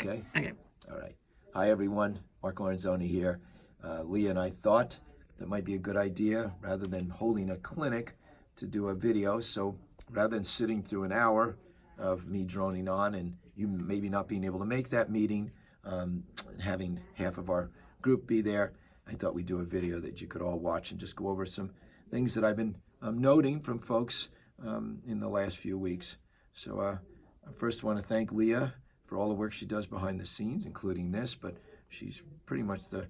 okay? Okay. All right. Hi, everyone. Mark Lorenzoni here. Leah and I thought that might be a good idea, rather than holding a clinic, to do a video. So rather than sitting through an hour of me droning on and you maybe not being able to make that meeting, having half of our group be there, I thought we'd do a video that you could all watch and just go over some things that I've been noting from folks in the last few weeks. So I first want to thank Leah for all the work she does behind the scenes, including this, but she's pretty much the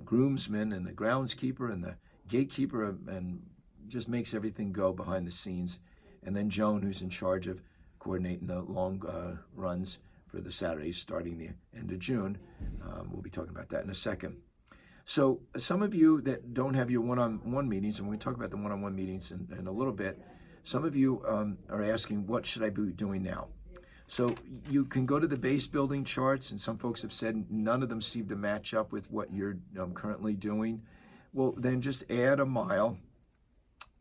groomsman and the groundskeeper and the gatekeeper, and just makes everything go behind the scenes. And then Joan, who's in charge of coordinating the long runs for the Saturdays starting the end of June. We'll be talking about that in a second. So some of you that don't have your one-on-one meetings, and we're going to talk about the one-on-one meetings in a little bit, some of you are asking, what should I be doing now? So you can go to the base building charts, and some folks have said none of them seem to match up with what you're currently doing. Well, then just add a mile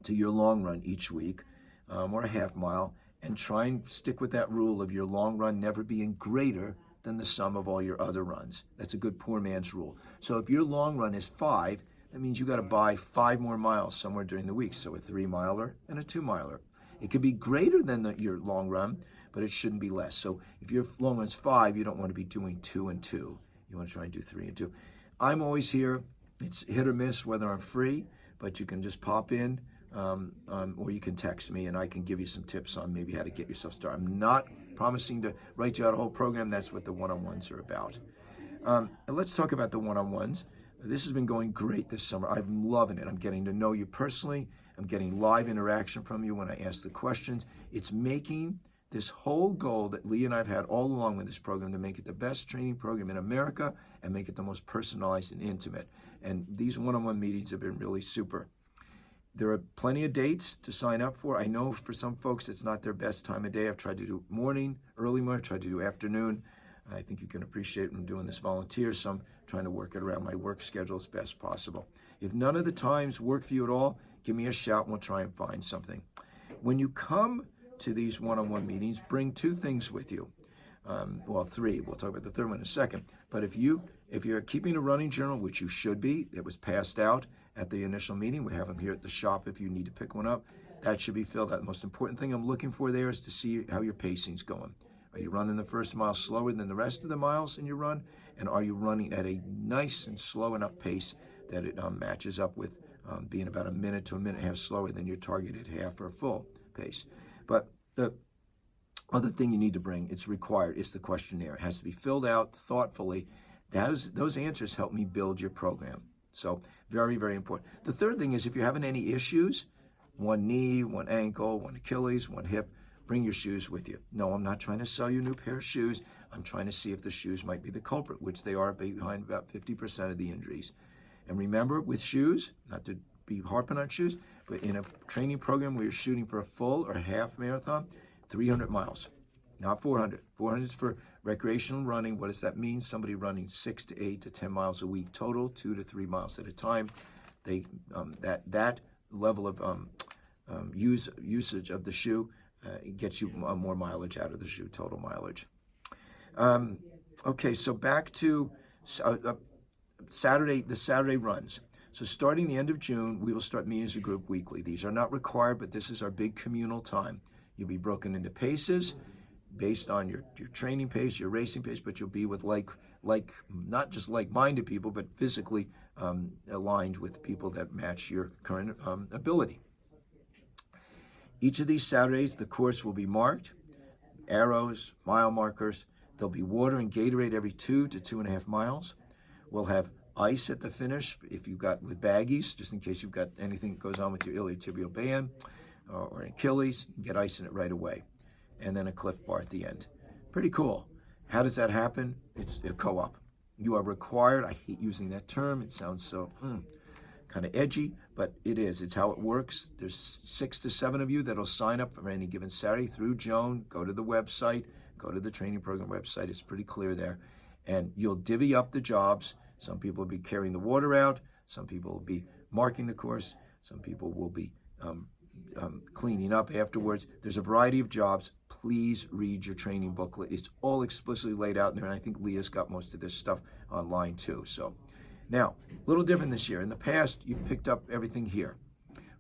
to your long run each week, or a half mile, and try and stick with that rule of your long run never being greater than the sum of all your other runs. That's a good poor man's rule. So if your long run is 5, that means you got to buy 5 more miles somewhere during the week. So a 3-miler and a 2-miler. It could be greater than your long run, but it shouldn't be less. So if your long run's 5, you don't want to be doing 2 and 2. You want to try and do 3 and 2. I'm always here. It's hit or miss whether I'm free, but you can just pop in, or you can text me and I can give you some tips on maybe how to get yourself started. I'm not promising to write you out a whole program. That's what the one-on-ones are about. And let's talk about the one-on-ones. This has been going great this summer. I'm loving it. I'm getting to know you personally. I'm getting live interaction from you when I ask the questions. It's making this whole goal that Lee and I have had all along with this program to make it the best training program in America and make it the most personalized and intimate. And these one-on-one meetings have been really super. There are plenty of dates to sign up for. I know for some folks it's not their best time of day. I've tried to do morning, early morning, I've tried to do afternoon. I think you can appreciate I'm doing this volunteer, so I'm trying to work it around my work schedule as best possible. If none of the times work for you at all, give me a shout and we'll try and find something. When you come to these one-on-one meetings, bring 2 things with you. Well, 3. We'll talk about the third one in a second. But if you're keeping a running journal, which you should be, it was passed out at the initial meeting. We have them here at the shop if you need to pick one up. That should be filled out. The most important thing I'm looking for there is to see how your pacing's going. Are you running the first mile slower than the rest of the miles in your run? And are you running at a nice and slow enough pace that it matches up with being about a minute to a minute and a half slower than your targeted half or full pace? But the other thing you need to bring, it's required, is the questionnaire. It has to be filled out thoughtfully. Those answers help me build your program. So very, very important. The third thing is if you're having any issues, one knee, one ankle, one Achilles, one hip, bring your shoes with you. No, I'm not trying to sell you a new pair of shoes. I'm trying to see if the shoes might be the culprit, which they are behind about 50% of the injuries. And remember, with shoes, not to be harping on shoes, but in a training program where you're shooting for a full or half marathon, 300 miles, not 400. 400 is for recreational running. What does that mean? Somebody running 6 to 8 to 10 miles a week total, 2 to 3 miles at a time. That level of usage of the shoe it gets you more mileage out of the shoe, total mileage. Okay, so back to Saturday, the Saturday runs. So starting the end of June, we will start meeting as a group weekly. These are not required, but this is our big communal time. You'll be broken into paces based on your training pace, your racing pace, but you'll be with not just like-minded people, but physically aligned with people that match your current ability. Each of these Saturdays, the course will be marked, arrows, mile markers. There'll be water and Gatorade every 2 to 2.5 miles. We'll have ice at the finish if you've got with baggies, just in case you've got anything that goes on with your iliotibial band or an Achilles, you can get ice in it right away. And then a Cliff Bar at the end. Pretty cool. How does that happen? It's a co-op. You are required, I hate using that term, it sounds so kind of edgy, but it is. It's how it works. There's 6 to 7 of you that'll sign up for any given Saturday through Joan. Go to the website, go to the training program website. It's pretty clear there. And you'll divvy up the jobs. Some people will be carrying the water out. Some people will be marking the course. Some people will be cleaning up afterwards. There's a variety of jobs. Please read your training booklet. It's all explicitly laid out in there, and I think Leah's got most of this stuff online too. So now, a little different this year. In the past, you've picked up everything here.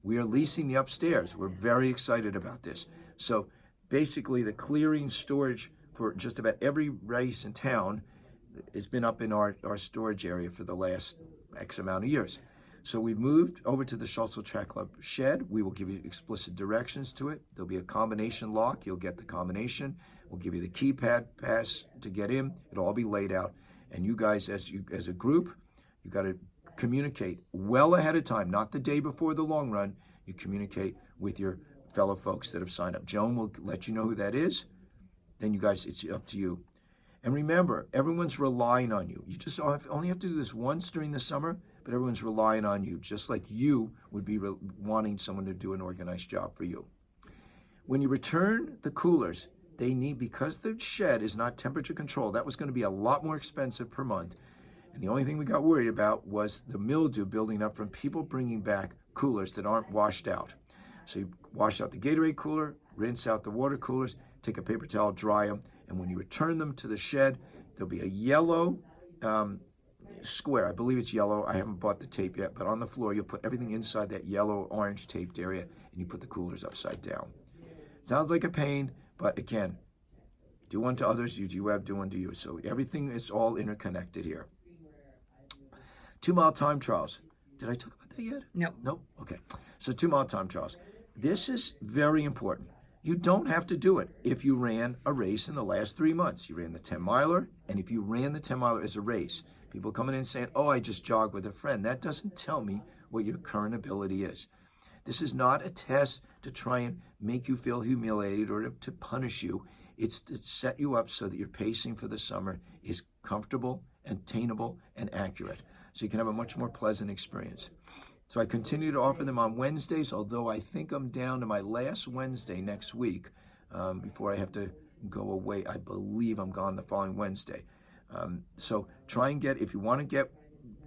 We are leasing the upstairs. We're very excited about this. So basically, the clearing storage for just about every race in town has been up in our storage area for the last X amount of years. So we moved over to the Schultzville Track Club shed. We will give you explicit directions to it. There'll be a combination lock. You'll get the combination. We'll give you the keypad pass to get in. It'll all be laid out. And you guys, as a group, you got to communicate well ahead of time, not the day before the long run. You communicate with your fellow folks that have signed up. Joan will let you know who that is. Then you guys, it's up to you. And remember, everyone's relying on you. You just only have to do this once during the summer, but everyone's relying on you, just like you would be wanting someone to do an organized job for you. When you return the coolers, they need, because the shed is not temperature controlled, that was going to be a lot more expensive per month. And the only thing we got worried about was the mildew building up from people bringing back coolers that aren't washed out. So you wash out the Gatorade cooler, rinse out the water coolers, take a paper towel, dry them, and when you return them to the shed, there'll be a yellow square. I believe it's yellow. I haven't bought the tape yet, but on the floor, you'll put everything inside that yellow orange taped area, and you put the coolers upside down. Sounds like a pain, but again, do unto others, you have do unto you. So everything is all interconnected here. 2 mile time trials. Did I talk about that yet? No. Nope. Okay. So 2 mile time trials. This is very important. You don't have to do it if you ran a race in the last 3 months. You ran the 10 miler, and if you ran the 10 miler as a race, people coming in saying, oh, I just jogged with a friend. That doesn't tell me what your current ability is. This is not a test to try and make you feel humiliated or to punish you. It's to set you up so that your pacing for the summer is comfortable, attainable, and accurate, so you can have a much more pleasant experience. So I continue to offer them on Wednesdays, although I think I'm down to my last Wednesday next week before I have to go away. I believe I'm gone the following Wednesday. So try and get, if you want to get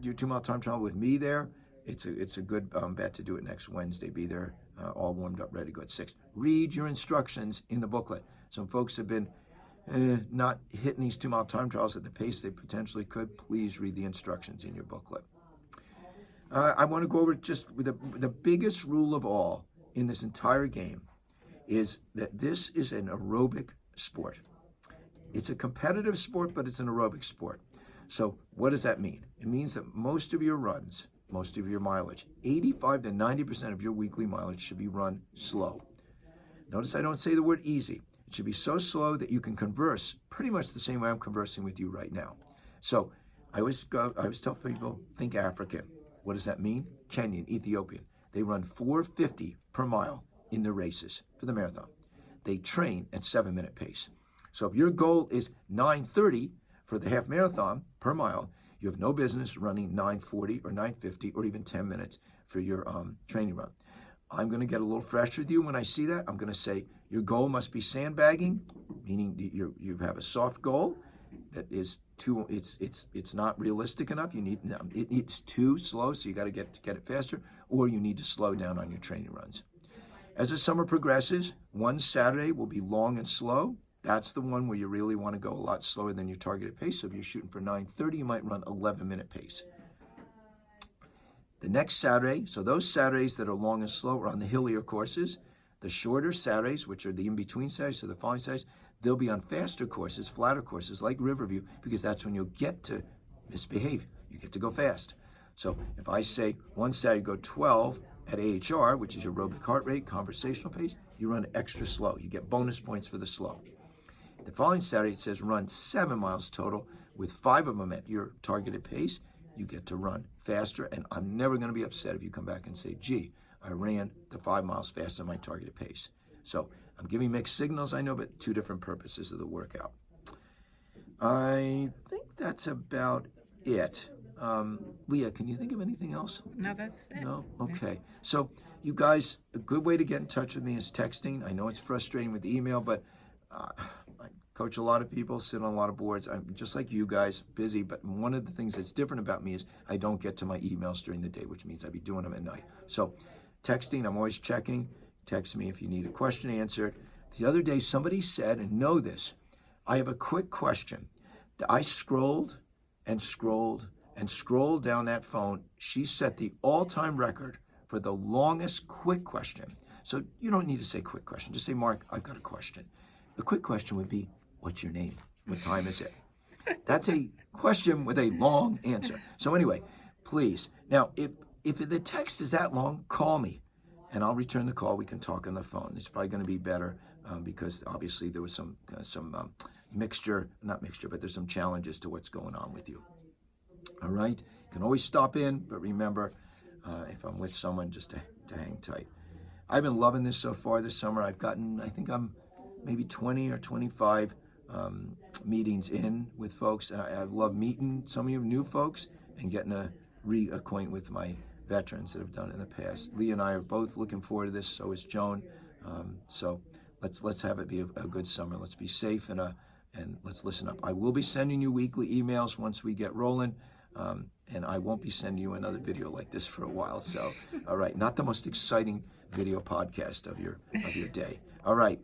your 2 mile time trial with me there, it's a good bet to do it next Wednesday. Be there all warmed up, ready to go at 6. Read your instructions in the booklet. Some folks have been not hitting these 2 mile time trials at the pace they potentially could. Please read the instructions in your booklet. I want to go over just the biggest rule of all in this entire game is that this is an aerobic sport. It's a competitive sport, but it's an aerobic sport. So what does that mean? It means that most of your runs, most of your mileage, 85 to 90% of your weekly mileage should be run slow. Notice I don't say the word easy. It should be so slow that you can converse pretty much the same way I'm conversing with you right now. So I always tell people, think African. What does that mean? Kenyan, Ethiopian. They run 4:50 per mile in their races for the marathon. They train at 7-minute pace. So if your goal is 9:30 for the half marathon per mile, you have no business running 9:40 or 9:50 or even 10 minutes for your training run. I'm going to get a little fresh with you when I see that. I'm going to say your goal must be sandbagging, meaning you have a soft goal that is too, it's not realistic enough. It's too slow, so you got to get it faster, or you need to slow down on your training runs. As the summer progresses, one Saturday will be long and slow. That's the one where you really want to go a lot slower than your targeted pace. So if you're shooting for 9:30, you might run 11-minute pace. The next Saturday, so those Saturdays that are long and slow are on the hillier courses. The shorter Saturdays, which are the in-between Saturdays, so the following Saturdays, they'll be on faster courses, flatter courses like Riverview, because that's when you'll get to misbehave. You get to go fast. So if I say one Saturday go 12 at AHR, which is aerobic heart rate, conversational pace, you run extra slow. You get bonus points for the slow. The following Saturday, it says run 7 miles total with 5 of them at your targeted pace. You get to run faster, and I'm never going to be upset if you come back and say, gee, I ran the 5 miles faster than my targeted pace. So I'm giving mixed signals, I know, but 2 different purposes of the workout. I think that's about it. Leah, can you think of anything else? No, that's it. No? Okay. So you guys, a good way to get in touch with me is texting. I know it's frustrating with email, but I coach a lot of people, sit on a lot of boards. I'm just like you guys, busy, but one of the things that's different about me is I don't get to my emails during the day, which means I'd be doing them at night. So texting, I'm always checking. Text me if you need a question answered. The other day, somebody said, and know this, I have a quick question. I scrolled and scrolled and scrolled down that phone. She set the all-time record for the longest quick question. So you don't need to say quick question. Just say, Mark, I've got a question. The quick question would be, what's your name? What time is it? That's a question with a long answer. So anyway, please. Now, if the text is that long, call me, and I'll return the call. We can talk on the phone. It's probably going to be better because obviously there was some not mixture, but there's some challenges to what's going on with you. All right? You can always stop in, but remember, if I'm with someone, just to hang tight. I've been loving this so far this summer. I think I'm maybe 20 or 25 meetings in with folks. I love meeting some of you new folks and getting to reacquaint with my veterans that have done it in the past. Lee and I are both looking forward to this. So is Joan. So let's have it be a good summer. Let's be safe and let's listen up. I will be sending you weekly emails once we get rolling. And I won't be sending you another video like this for a while. So, all right, not the most exciting video podcast of your day. All right,